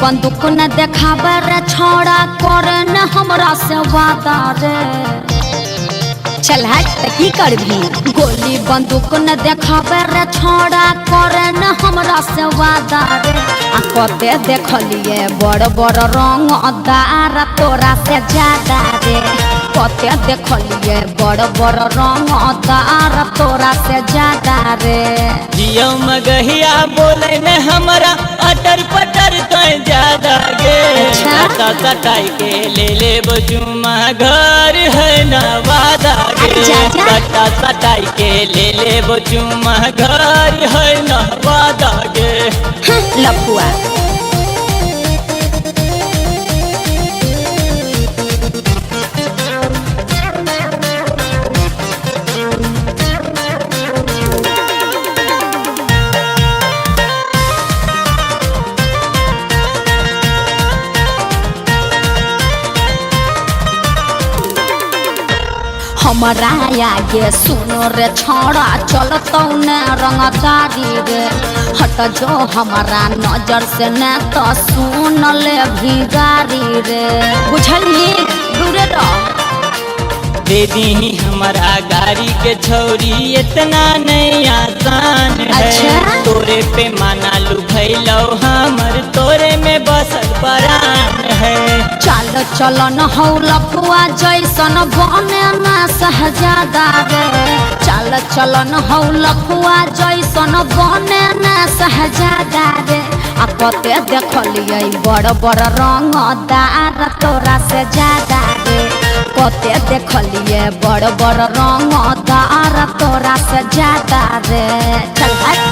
बंदूक न देखावे रे छोड़ा करे न हमरा से वादा रे। चल हट की करभी। गोली बंदूक न देखावे रे छोड़ा करे न हमरा से वादा रे। आ कते देखलिए बड़ बड़ रंगदार तोरा से ज्यादा रे। कते देखलिए बड़ बड़ रंगदार तोरा से ज्यादा रे। जियो मगहिया बोले न हमरा अटर पटर कहीं ज्यादा गे। अच्छा सटाई के ले बजुमा घर है न वादा गे। अच्छा सटाई के ले बजुमा घर है न वादा गे। लफुआ हमारा आगे सुनो रे छोड़ा चलतौ न रंगदारी रे। हट जो हमारा नजर से न तो सुन ले भिगारी रे। बुझली दूरे रह। दे दी हमारा गाड़ी के छोरी इतना नहीं आसान है। अच्छा? तोरे पे माना लू भैलो हमर तोरे में बसल परान है। चल चल न हो लफुआ जैसन बने न सहजादा रे। चल चल न हो लफुआ जैसन बने न सहजादा रे। आ कते देखलिए बड़ बड़ रंगदार तोरा से ज्यादा रे। कते देखलिए बड़ बड़ रंगदार तोरा से ज्यादा रे। चल हट।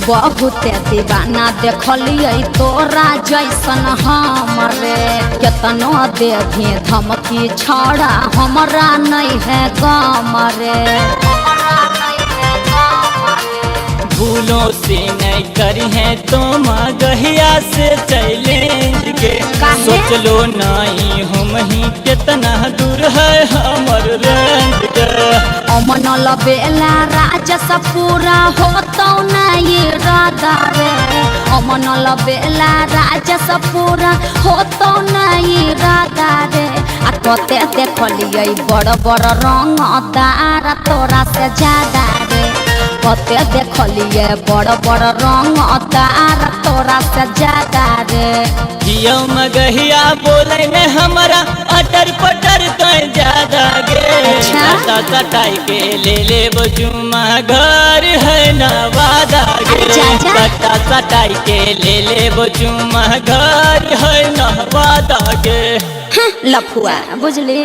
बहुत दीवाना देखलिए तोरा जैसन हमरे। केतनो देवी धमकी छड़ा हमरा नहीं है गम रे। भूलों से नहीं करी है तो मगहिया से चैलेंज के। सोच लो नहीं हम ही कितना दूर है हमर रेंज के। अमन लबेला राजस पूरा होतौ नहीं इरादा रे। अमन लबेला राजस पूरा होतौ नहीं इरादा रे। आ कते देखलिए बड़ बड़ रंगदार तोरा से ज्यादा रे। कते देखलिए बड़ बड़ रंगदार तोरा से ज्यादा रे। जियो मगहिया बोले में हमरा अटर पटर कहीं ज्यादा गे। अच्छा सटाई के ले बजुमा घर है न वादा गे। अच्छा सटाई के ले बजुमा घर है न वादा गे। लफुआ बुझली।